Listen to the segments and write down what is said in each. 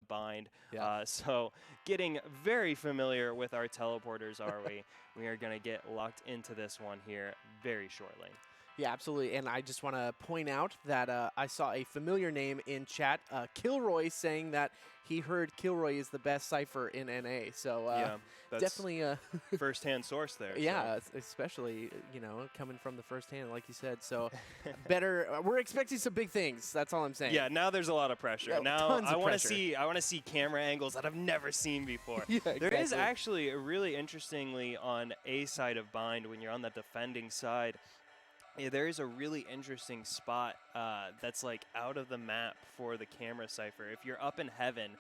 bind. Yeah. So getting very familiar with our teleporters, are we? We are going to get locked into this one here very shortly. Yeah, absolutely. And I just want to point out that I saw a familiar name in chat, Kilroy, saying that he heard Kilroy is the best Cypher in NA. So yeah, that's definitely first-hand source there. Yeah, so. especially, coming from the first hand, like you said. So better. We're expecting some big things. That's all I'm saying. Yeah, now there's a lot of pressure. Yeah, now tons I of want to pressure. I want to see camera angles that I've never seen before. Yeah, There is exactly. actually really interestingly on A side of bind when you're on the defending side. Yeah, there is a really interesting spot that's like out of the map for the camera cipher. If you're up in heaven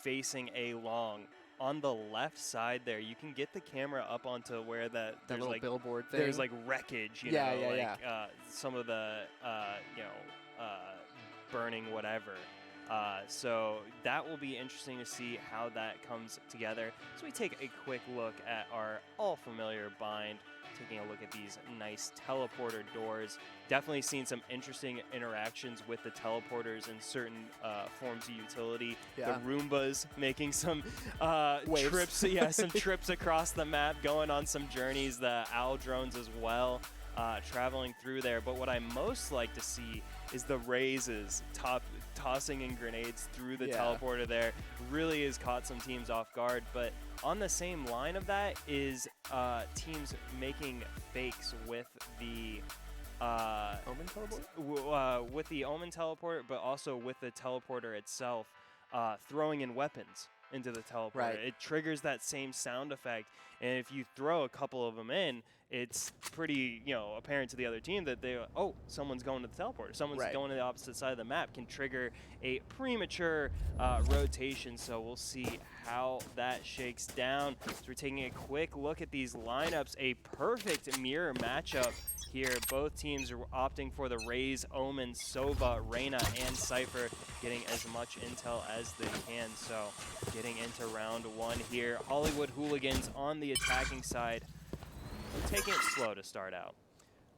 facing A long, on the left side there, you can get the camera up onto where there's little like billboard thing. There's like wreckage, you know, yeah. some of the burning whatever. So that will be interesting to see how that comes together. So we take a quick look at our all familiar bind, taking a look at these nice teleporter doors. Definitely seen some interesting interactions with the teleporters in certain forms of utility. Yeah. The Roombas making some trips, some trips across the map, going on some journeys. The Owl drones as well. Traveling through there, but what I most like to see is the raises tossing in grenades through the teleporter there. Really has caught some teams off guard, but on the same line of that is teams making fakes with the Omen teleport? with the Omen teleporter, but also with the teleporter itself, throwing in weapons into the teleporter. Right. It triggers that same sound effect, and if you throw a couple of them in, it's pretty apparent to the other team that someone's going to the teleporter, someone's going to the opposite side of the map, can trigger a premature rotation. So we'll see how that shakes down. So we're taking a quick look at these lineups, a perfect mirror matchup here. Both teams are opting for the Raze, Omen, Sova, Reyna, and Cypher, getting as much intel as they can. So getting into round one here. Hollywood Hooligans on the attacking side. We're taking it slow to start out.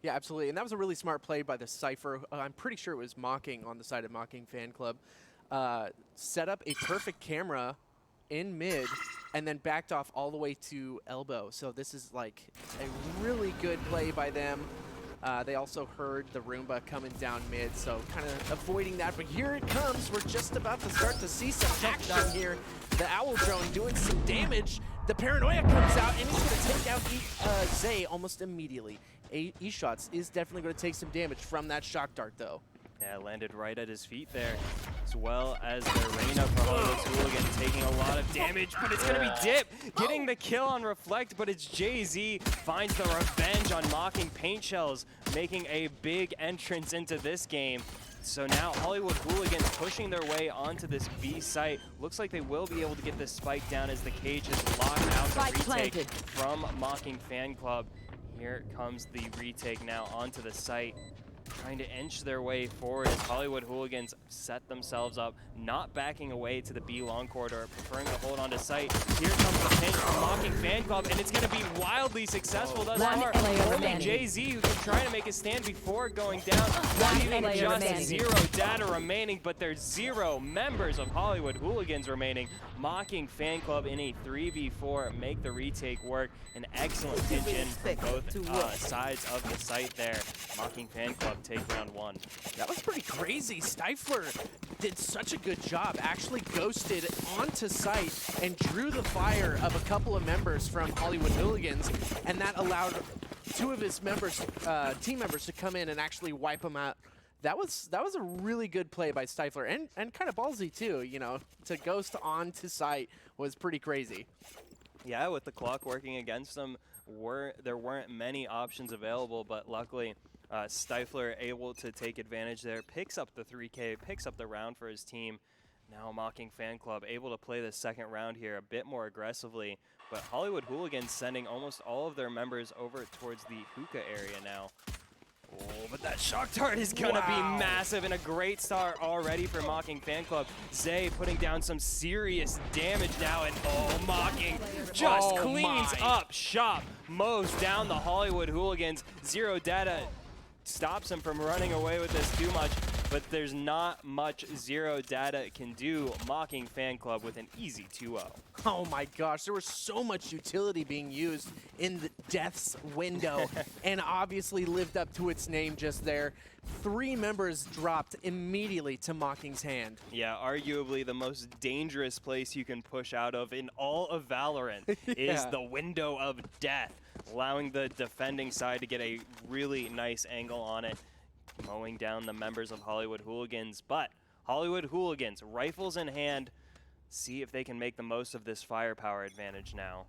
Yeah, absolutely. And that was a really smart play by the Cypher. I'm pretty sure it was Mocking on the side of Mocking Fan Club. Set up a perfect camera in mid and then backed off all the way to elbow. So this is like a really good play by them. They also heard the Roomba coming down mid, so kind of avoiding that. But here it comes. We're just about to start to see some action here. The Owl drone doing some damage. The Paranoia comes out, and he's going to take out Zay almost immediately. E-Shots is definitely going to take some damage from that shock dart, though. Yeah, landed right at his feet there, as well as the Reyna for Hollywood's Hooligan taking a lot of damage, but it's going to be Dip getting the kill on Reflect, but it's Jay-Z finds the revenge on Mocking Paint Shells, making a big entrance into this game. So now Hollywood Hooligans pushing their way onto this B site. Looks like they will be able to get this spike down as the cage is locked out. The retake from Mocking Fan Club. Here comes the retake now onto the site, trying to inch their way forward as Hollywood Hooligans set themselves up, not backing away to the B long corridor, preferring to hold on to site. Here comes the pinch from Mocking Fan Club, and it's going to be wildly successful thus far. Only Jay-Z who can try to make a stand before going down. Not even just 0 data remaining, but there's 0 members of Hollywood Hooligans remaining. Mocking Fan Club in a 3v4 make the retake work. An excellent pinch in from both sides of the site there. Mocking Fan Club take round one. That was pretty crazy. Stifler did such a good job, actually ghosted onto site and drew the fire of a couple of members from Hollywood Hooligans, and that allowed 2 of his members, team members to come in and actually wipe them out. That was a really good play by Stifler, and kind of ballsy too, to ghost onto site was pretty crazy. Yeah, with the clock working against them, there weren't many options available, but luckily Stifler able to take advantage there, picks up the 3K, picks up the round for his team. Now Mocking Fan Club able to play the second round here a bit more aggressively, but Hollywood Hooligans sending almost all of their members over towards the hookah area now. Oh, but that shock dart is going to be massive, and a great start already for Mocking Fan Club. Zay putting down some serious damage now, and Mocking just cleans up shop, mows down the Hollywood Hooligans. 0 data stops him from running away with this too much. but there's not much Zero Data can do. Mocking Fan Club with an easy 2-0. Oh my gosh, there was so much utility being used in the Death's window and obviously lived up to its name just there. 3 members dropped immediately to Mocking's hand. Yeah, arguably the most dangerous place you can push out of in all of Valorant is the window of death, allowing the defending side to get a really nice angle on it, mowing down the members of Hollywood Hooliganz. But Hollywood Hooliganz, rifles in hand, see if they can make the most of this firepower advantage now.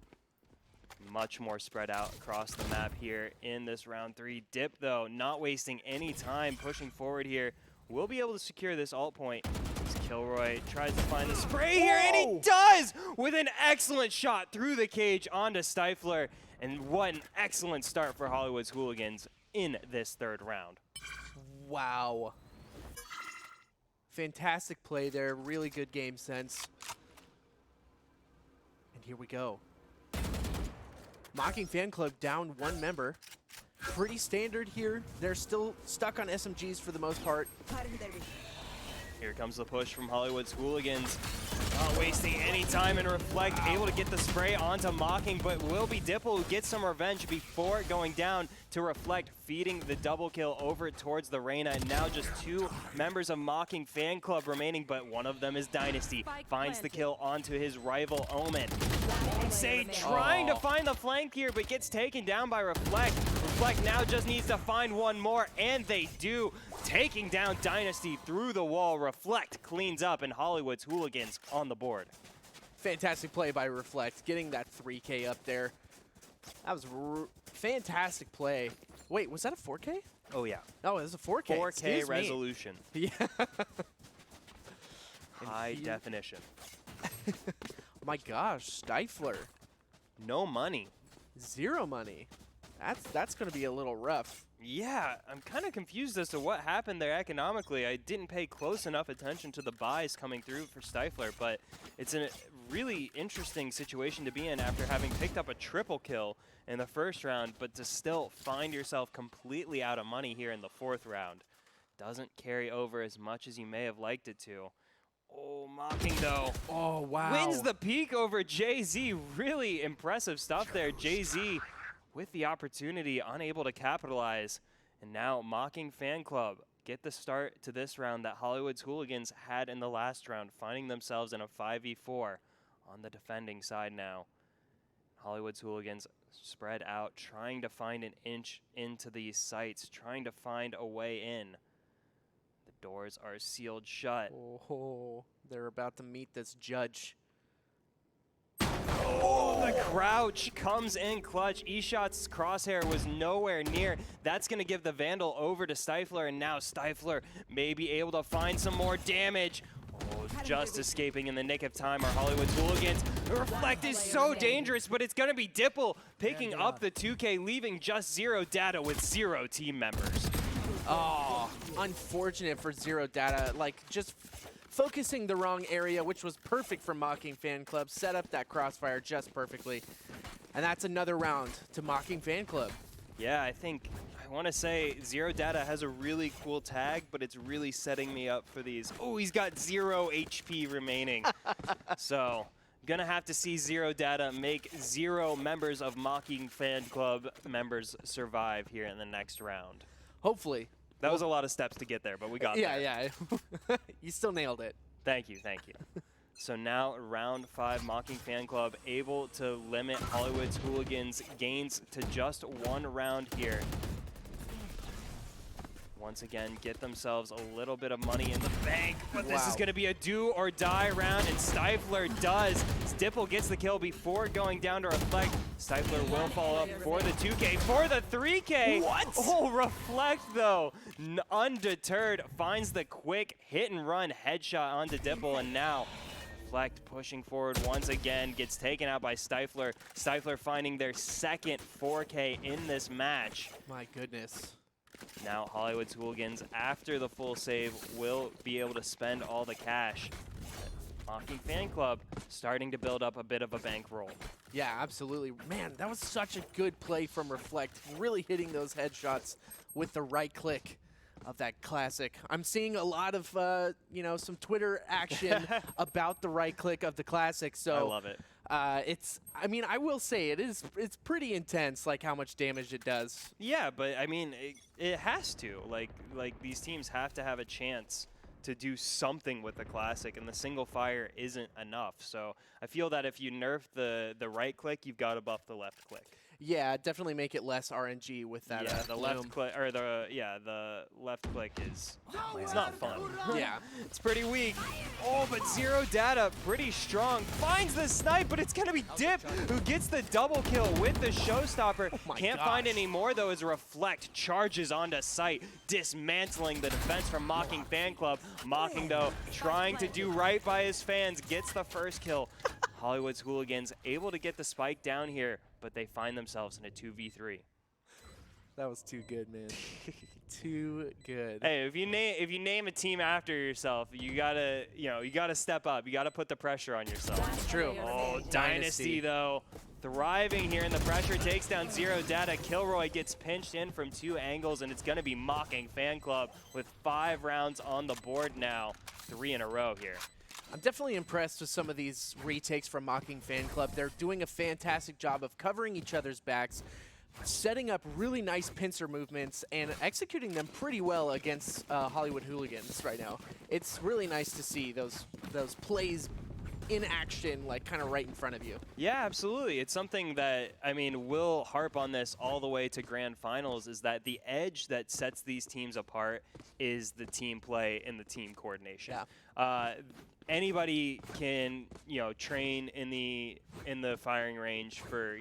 Much more spread out across the map here in this round 3. Dip, though, not wasting any time, pushing forward here. We'll be able to secure this alt point. As Kilroy tries to find the spray here, and he does! With an excellent shot through the cage onto Stifler. And what an excellent start for Hollywood's Hooliganz in this 3rd round. Wow. Fantastic play there, really good game sense. And here we go. Mocking Fan Club down 1 member. Pretty standard here. They're still stuck on SMGs for the most part. Here comes the push from Hollywood's Hooliganz. Not wasting any time, and Reflect able to get the spray onto Mocking, but will be Dipple who gets some revenge before going down to Reflect, feeding the double kill over towards the Reyna. And now just 2 members of Mocking Fan Club remaining, but one of them is Dynasty. Finds the kill onto his rival Omen. Say trying to find the flank here, but gets taken down by Reflect. Reflect now just needs to find one more, and they do. Taking down Dynasty through the wall. Reflect cleans up, and Hollywood's Hooliganz on the board. Fantastic play by Reflect, getting that 3K up there. That was fantastic play. Wait, was that a 4K? Oh, yeah. Oh, it was a 4K. 4K Excuse me. resolution. Yeah. High definition. Oh my gosh, Stifler. No money. 0 money. That's going to be a little rough. Yeah, I'm kind of confused as to what happened there economically. I didn't pay close enough attention to the buys coming through for Stifler, but it's a really interesting situation to be in after having picked up a triple kill in the 1st round, but to still find yourself completely out of money here in the 4th round. Doesn't carry over as much as you may have liked it to. Oh, Mocking, though. Oh, wow. Wins the peak over Jay-Z. Really impressive stuff there. Jay-Z with the opportunity, unable to capitalize. And now Mocking Fan Club get the start to this round that Hollywood's Hooliganz had in the last round, finding themselves in a 5v4 on the defending side now. Hollywood's Hooliganz spread out, trying to find an inch into these sites, trying to find a way in. The doors are sealed shut. Oh, they're about to meet this judge. Oh, the crouch comes in clutch. eShot's crosshair was nowhere near. That's going to give the Vandal over to Stifler, and now Stifler may be able to find some more damage. Oh, just escaping in the nick of time are Hollywood's Hooliganz. The Reflect is so dangerous, but it's going to be Dipple picking up the 2K, leaving just Zero Data with 0 team members. Oh, unfortunate for Zero Data. Like, just focusing the wrong area, which was perfect for Mocking Fan Club. Set up that crossfire just perfectly. And that's another round to Mocking Fan Club. Yeah, I want to say Zero Data has a really cool tag, but it's really setting me up for these. Oh, he's got 0 HP remaining. So, gonna have to see Zero Data make 0 members of Mocking Fan Club members survive here in the next round. Hopefully. That was a lot of steps to get there, but we got there. Yeah. You still nailed it. Thank you. So now round 5, Mocking Fan Club able to limit Hollywood's Hooliganz gains to just 1 round here. Once again, get themselves a little bit of money in the bank, but this is going to be a do or die round, and Stifler does. Dipple gets the kill before going down to Reflect. Stifler will follow up for the 2K, for the 3K. What? Oh, Reflect, though, undeterred, finds the quick hit-and-run headshot onto Dipple, and now Reflect pushing forward once again, gets taken out by Stifler. Stifler finding their 2nd 4K in this match. My goodness. Now Hollywood's Hooliganz, after the full save, will be able to spend all the cash. Mocking Fan Club starting to build up a bit of a bankroll. Yeah, absolutely. Man, that was such a good play from Reflect. Really hitting those headshots with the right click. of that classic. I'm seeing a lot of, you know, some Twitter action about the right click of the classic. So I love it. I mean, I will say it's pretty intense, like how much damage it does. Yeah, but I mean, it has to. Like these teams have to have a chance to do something with the classic, and the single fire isn't enough. So I feel that if you nerf the right click, you've got to buff the left click. Yeah, definitely make it less RNG with that. Yeah, the left click or the left click is it's not fun. Yeah, it's pretty weak. Oh, but Zero Data pretty strong. Finds the snipe, but it's gonna be Dip who gets the double kill with the showstopper. Can't find any more though as Reflect charges onto site, dismantling the defense from Mocking Fan Club. Mocking though trying to do right by his fans, gets the first kill. Hollywood's Hooliganz able to get the spike down here, but they find themselves in a 2v3. that was too good, man. Too good. Hey, if you name a team after yourself, you gotta step up. You gotta put the pressure on yourself. It's true. Oh, Dynasty though, thriving here in the pressure, takes down Zero Data. Kilroy gets pinched in from 2 angles, and it's gonna be Mocking Fan Club with 5 rounds on the board now, 3 in a row here. I'm definitely impressed with some of these retakes from Mocking Fan Club. They're doing a fantastic job of covering each other's backs, setting up really nice pincer movements, and executing them pretty well against Hollywood Hooliganz right now. It's really nice to see those plays in action, like kind of right in front of you. Yeah, absolutely. It's something that, I mean, we'll harp on this all the way to grand finals, is that the edge that sets these teams apart is the team play and the team coordination. Yeah. Anybody can, train in the firing range for,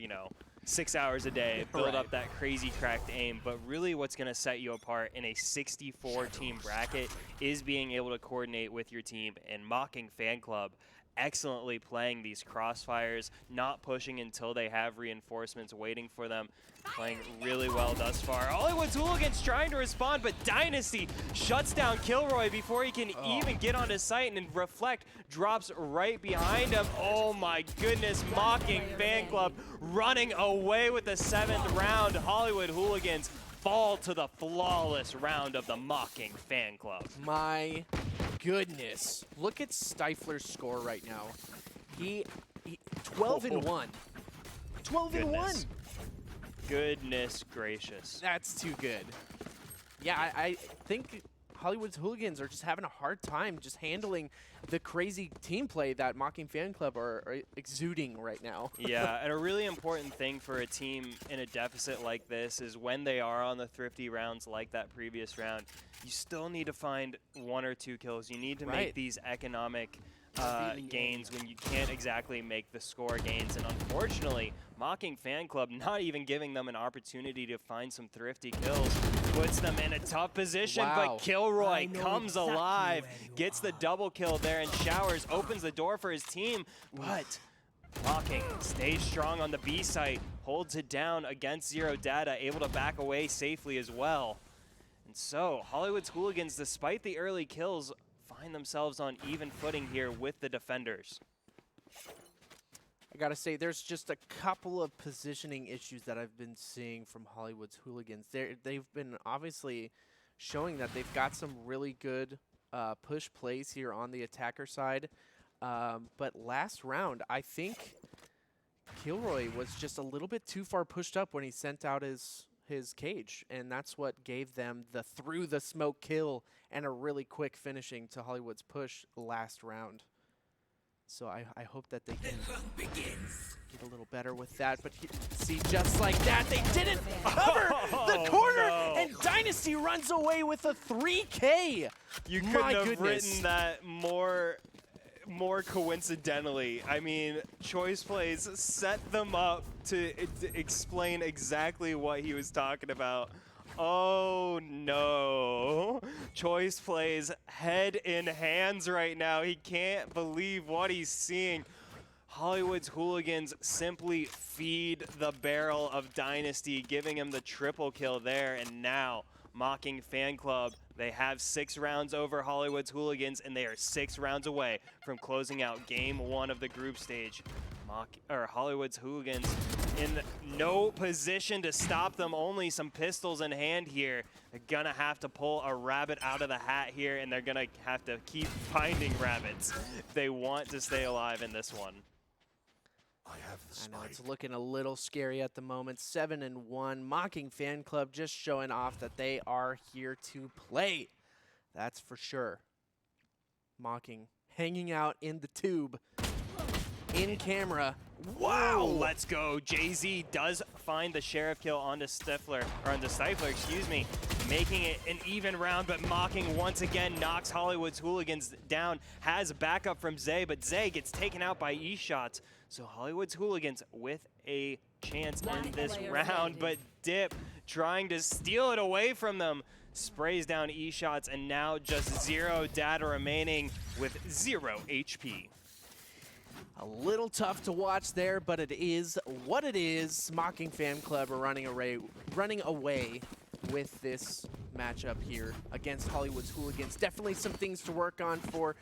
6 hours a day, build up that crazy cracked aim, but really what's going to set you apart in a 64-team bracket is being able to coordinate with your team. And Mocking Fan Club excellently playing these crossfires, not pushing until they have reinforcements waiting for them, playing really well thus far. Hollywood's Hooliganz trying to respond, but Dynasty shuts down Kilroy before he can even get onto site, and Reflect drops right behind him. Oh my goodness, Mocking Fan Club running away with the 7th round. Hollywood Hooliganz fall to the flawless round of the Mocking Fan Club. My goodness. Look at Stifler's score right now. He 12-1. 12-1. Goodness gracious. That's too good. Yeah, I think Hollywood's Hooliganz are just having a hard time just handling the crazy team play that Mocking Fan Club are exuding right now. Yeah, and a really important thing for a team in a deficit like this is when they are on the thrifty rounds like that previous round, you still need to find 1 or 2 kills. You need to make these economic gains when you can't exactly make the score gains. And unfortunately, Mocking Fan Club not even giving them an opportunity to find some thrifty kills puts them in a tough position. But Kilroy comes alive, gets the double kill there, and Showers opens the door for his team. But Mocking stays strong on the B site, holds it down against Zero Data, able to back away safely as well. And so Hollywood's Hooliganz, despite the early kills, find themselves on even footing here with the defenders. I gotta say, there's just a couple of positioning issues that I've been seeing from Hollywood's Hooliganz. They've been obviously showing that they've got some really good push plays here on the attacker side. But last round, I think Kilroy was just a little bit too far pushed up when he sent out his cage, and that's what gave them the through the smoke kill and a really quick finishing to Hollywood's push last round. So I hope that they can get a little better with that. But see, just like that, they didn't cover the corner, and Dynasty runs away with a 3K. You couldn't have written that more coincidentally. I mean, Choice Plays set them up to explain exactly what he was talking about. Oh no. Choice Plays head in hands right now. He can't believe what he's seeing. Hollywood's Hooliganz simply feed the barrel of Dynasty, giving him the triple kill there. And now Mocking Fan Club, they have 6 rounds over Hollywood's Hooliganz, and they are 6 rounds away from closing out game 1 of the group stage. Hollywood's Hooliganz in no position to stop them, only some pistols in hand here. They're gonna have to pull a rabbit out of the hat here, and they're gonna have to keep finding rabbits if they want to stay alive in this one. I know it's looking a little scary at the moment. 7-1. Mocking Fan Club just showing off that they are here to play. That's for sure. Mocking hanging out in the tube. In camera. Wow, let's go. Jay-Z does find the sheriff kill onto Stifler, or onto Stifler, excuse me, making it an even round, but Mocking once again knocks Hollywood's Hooliganz down, has backup from Zay, but Zay gets taken out by E-Shots. So Hollywood's Hooliganz with a chance in this round, but Dip trying to steal it away from them, sprays down E-Shots, and now just 0 data remaining with 0 HP. A little tough to watch there, but it is what it is. Mocking Fan Club are running away with this matchup here against Hollywood's Hooliganz. Definitely some things to work on for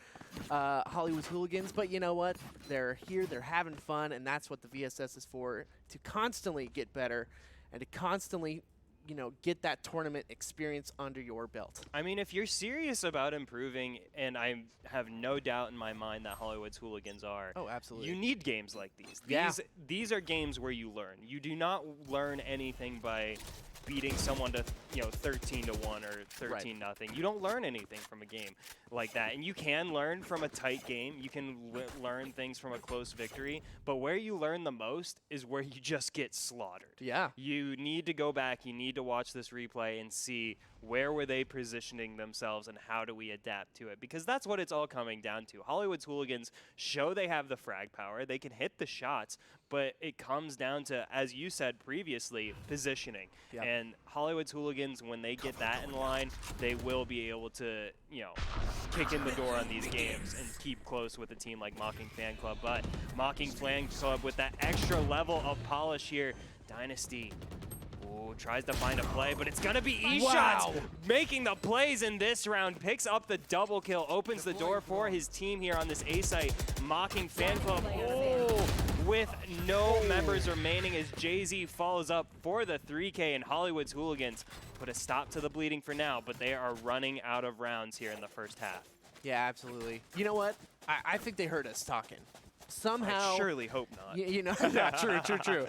Hollywood's Hooliganz, but you know what? They're here, they're having fun, and that's what the VSS is for, to constantly get better and to constantly, you know, get that tournament experience under your belt. I mean, if you're serious about improving, and I have no doubt in my mind that Hollywood's Hooliganz are, oh, absolutely, you need games like these. Yeah. These are games where you learn. You do not learn anything by beating someone to, you know, 13-1 or 13-0. You don't learn anything from a game like that. And you can learn from a tight game. You can learn things from a close victory. But where you learn the most is where you just get slaughtered. Yeah. You need to go back. You need to watch this replay and see where were they positioning themselves and how do we adapt to it. Because that's what it's all coming down to. Hollywood's Hooliganz show they have the frag power. They can hit the shots. But it comes down to, as you said previously, positioning. Yep. And Hollywood's Hooliganz, when they get that in line, they will be able to, you know, kick in the door on these games and keep close with a team like Mocking Fan Club. But Mocking Fan Club with that extra level of polish here, Dynasty tries to find a play, but it's gonna be E-Shots making the plays in this round, picks up the double kill, opens the door for his team here on this A site. Mocking Fan Club, with no members remaining as Jay-Z follows up for the 3K, and Hollywood's Hooliganz put a stop to the bleeding for now, but they are running out of rounds here in the first half. Yeah, absolutely. You know what? I think they heard us talking. Somehow. I surely hope not. You know, yeah, true.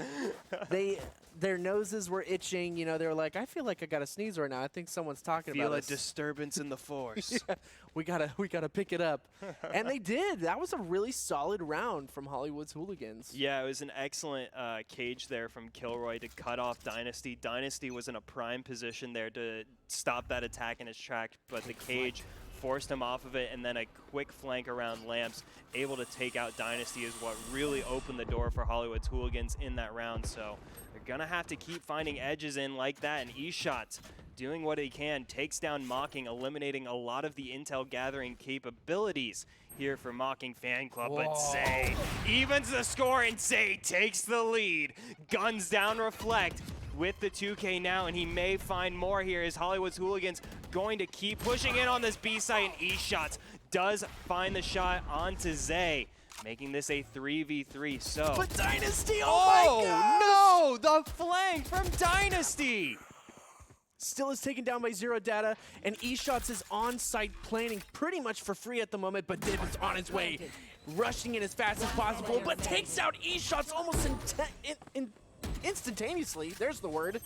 Their noses were itching. You know, they were like, I feel like I got a sneeze right now. I think someone's talking about us. Feel a disturbance in the force. Yeah, we gotta pick it up. And they did. That was a really solid round from Hollywood's Hooliganz. Yeah, it was an excellent cage there from Kilroy to cut off Dynasty. Dynasty was in a prime position there to stop that attack in his track, but the cage forced him off of it, and then a quick flank around Lamps, able to take out Dynasty, is what really opened the door for Hollywood's Hooliganz in that round. So they're gonna have to keep finding edges in like that, and E-Shots doing what he can, takes down Mocking, eliminating a lot of the intel gathering capabilities here for Mocking Fan Club. Whoa. But Zay evens the score, and Zay takes the lead. Guns down Reflect with the 2K now, and he may find more here. Is Hollywood's Hooliganz going to keep pushing in on this B site, and E-Shots does find the shot onto Zay, making this a 3v3. So, but Dynasty, oh my no, the flank from Dynasty. Still is taken down by 0 data, and E-Shots is on-site planning pretty much for free at the moment, but Dip is on his way, rushing in as fast as possible, but takes out E-Shots almost instantaneously. There's the word.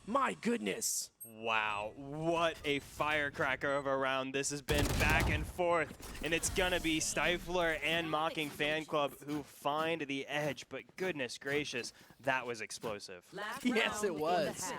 My goodness. Wow, what a firecracker of a round. This has been back and forth, and it's gonna be Stifler and Mocking Fan Club who find the edge, but goodness gracious, that was explosive. Yes, it was.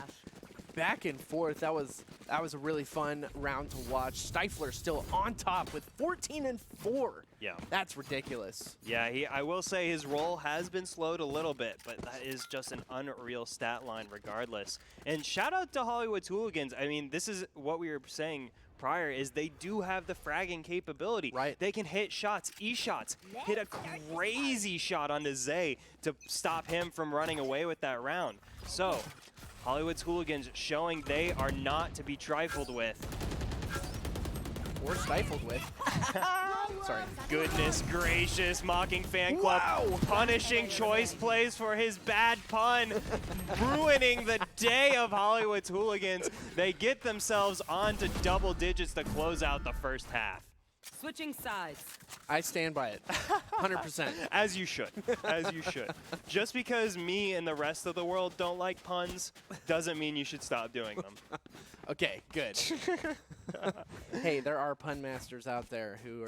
Back and forth. That was a really fun round to watch. Stifler still on top with 14-4. Yeah. That's ridiculous. Yeah, I will say his roll has been slowed a little bit, but that is just an unreal stat line regardless. And shout out to Hollywood's Hooliganz. I mean, this is what we were saying prior, is they do have the fragging capability. Right. They can hit shots, E-Shots, hit a crazy shot onto Zay to stop him from running away with that round. So, Hollywood's Hooliganz showing they are not to be trifled with. or stifled with. Sorry. Goodness gracious, Mocking Fan Club punishing choice plays for his bad pun, ruining the day of Hollywood's Hooligans. They get themselves onto double digits to close out the first half. Switching sides. I stand by it, 100%. As you should, as you should. Just because me and the rest of the world don't like puns doesn't mean you should stop doing them. Okay, good. Hey, there are pun masters out there who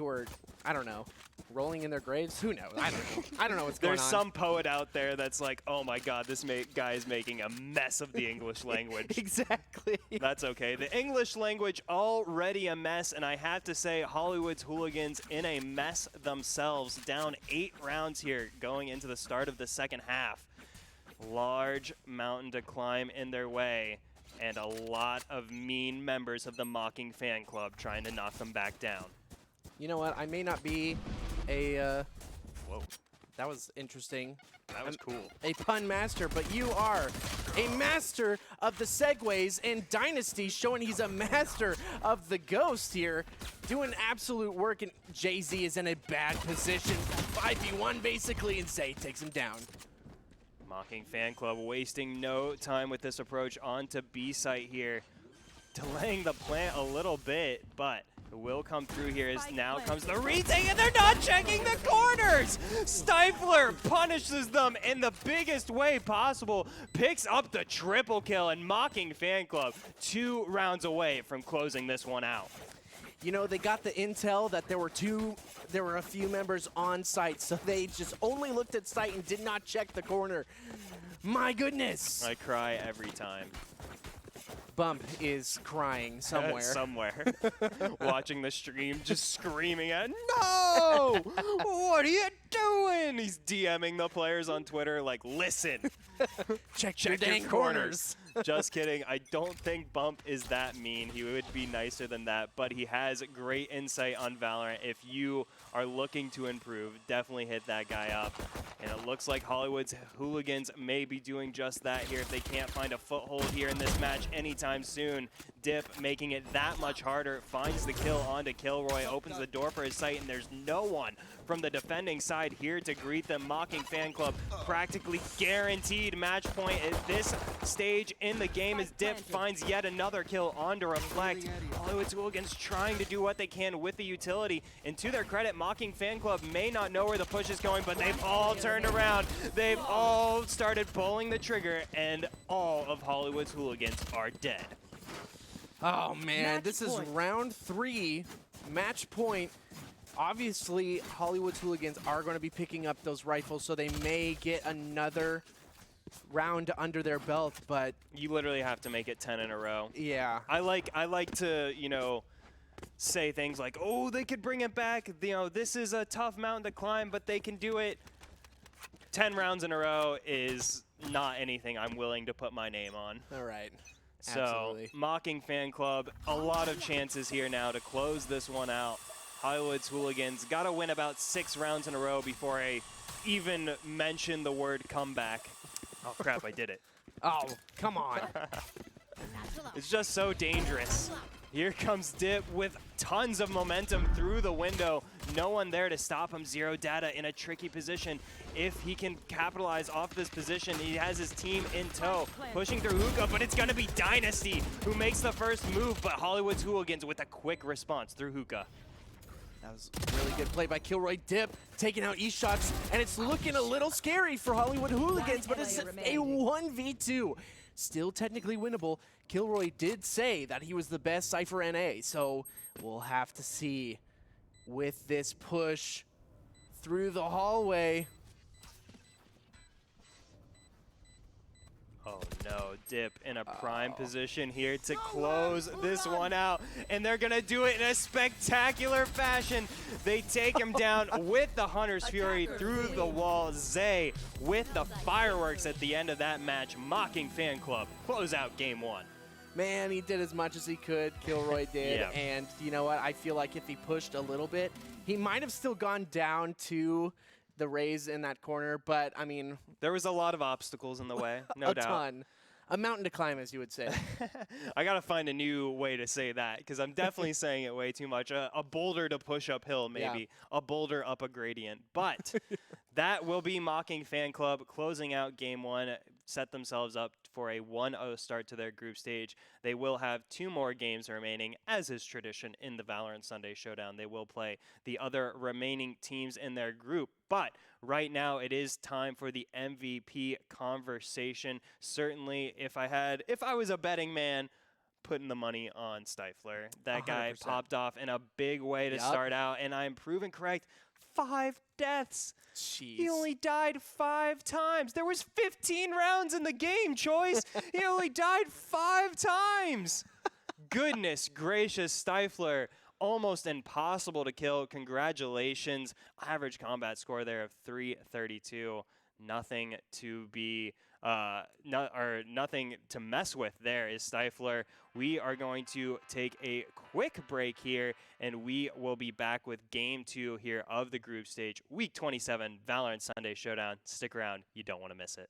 are, I don't know, rolling in their graves. Who knows? I don't know. I don't know what's going on. There's some poet out there that's like, oh my God, this guy is making a mess of the English language. Exactly. That's okay. The English language already a mess, and I have to say Hollywood's Hooligans in a mess themselves, down 8 rounds here going into the start of the second half. Large mountain to climb in their way, and a lot of mean members of the Mocking Fan Club trying to knock them back down. You know what? I may not be a, Whoa. that was interesting. That was cool. A pun master, but you are a master of the segues and Dynasty, showing he's a master of the ghost here, doing absolute work, and Jay-Z is in a bad position. 5v1 basically, and Zay takes him down. Mocking Fan Club wasting no time with this approach onto B site here, delaying the plant a little bit, but it will come through here as now comes the retake, and they're not checking the corners! Stifler punishes them in the biggest way possible, picks up the triple kill, and Mocking Fan Club 2 rounds away from closing this one out. You know, they got the intel that there were a few members on site, so they just only looked at site and did not check the corner. My goodness! I cry every time. Bump is crying somewhere. Somewhere. Watching the stream, just screaming at, no! What are you doing? He's DMing the players on Twitter like, listen. Check your dang corners. Just kidding. I don't think Bump is that mean. He would be nicer than that, but he has great insight on Valorant. If you are looking to improve, definitely hit that guy up. And it looks like Hollywood's Hooligans may be doing just that here if they can't find a foothold here in this match anytime soon. Dip making it that much harder, finds the kill onto Kilroy, opens the door for his sight, and there's no one from the defending side here to greet them. Mocking Fan Club practically guaranteed match point at this stage in the game as Dip finds yet another kill onto Reflect. Hollywood's Hooligans trying to do what they can with the utility, and to their credit, Mocking Fan Club may not know where the push is going, but they've all turned around. They've all started pulling the trigger, and all of Hollywood's Hooligans are dead. Oh man, Match this point. is round 3, match point. Obviously, Hollywood's Hooligans are going to be picking up those rifles, so they may get another round under their belt, but You literally have to make it 10 in a row. yeah. I like to, you know, say things like, oh, they could bring it back. You know, this is a tough mountain to climb, but they can do it. 10 rounds in a row is not anything I'm willing to put my name on. All right. So, Absolutely. Mocking Fan Club, a lot of chances here now to close this one out. Hollywood's Hooligans got to win about 6 rounds in a row before I even mention the word comeback. Oh, crap, I did it. Oh, come on. It's just so dangerous. Here comes Dip with tons of momentum through the window. No one there to stop him. Zero Data in a tricky position. If he can capitalize off this position, he has his team in tow. Pushing through Hookah, but it's going to be Dynasty who makes the first move, but Hollywood's Hooligans with a quick response through Hookah. That was a really good play by Kilroy. Dip taking out E-shots, and it's looking a little scary for Hollywood Hooligans, but it's a 1v2. Still technically winnable. Kilroy did say that he was the best Cypher NA, so we'll have to see with this push through the hallway. Oh no, Dip in a prime position here to close this one out. And they're gonna do it in a spectacular fashion. They take him down with the Hunter's Fury through the wall. Zay with the fireworks at the end of that match. Mocking Fan Club close out game 1. Man, he did as much as he could, Kilroy did, Yeah. and you know what? I feel like if he pushed a little bit, he might have still gone down to the raise in that corner, but I mean, There was a lot of obstacles in the way, no a doubt. ton. A mountain to climb, as you would say. I got to find a new way to say that because I'm definitely saying it way too much. A boulder to push uphill, maybe. A boulder up a gradient. But that will be Mocking Fan Club closing out Game 1, set themselves up for a 1-0 start to their group stage. They will have 2 more games remaining, as is tradition in the Valorant Sunday Showdown. They will play the other remaining teams in their group. But right now, it is time for the MVP conversation. Certainly, if I was a betting man, putting the money on Stifler. That guy 100%. popped off in a big way to start out, and I'm proven correct. 5 deaths. Jeez. He only died 5 times. There was 15 rounds in the game, Choice. He only died 5 times. Goodness gracious, Stifler. Almost impossible to kill. Congratulations. Average combat score there of 332. Nothing to be nothing to mess with there is Stifler. We are going to take a quick break here, and we will be back with Game 2 here of the group stage, Week 27, Valorant Sunday Showdown. Stick around. You don't want to miss it.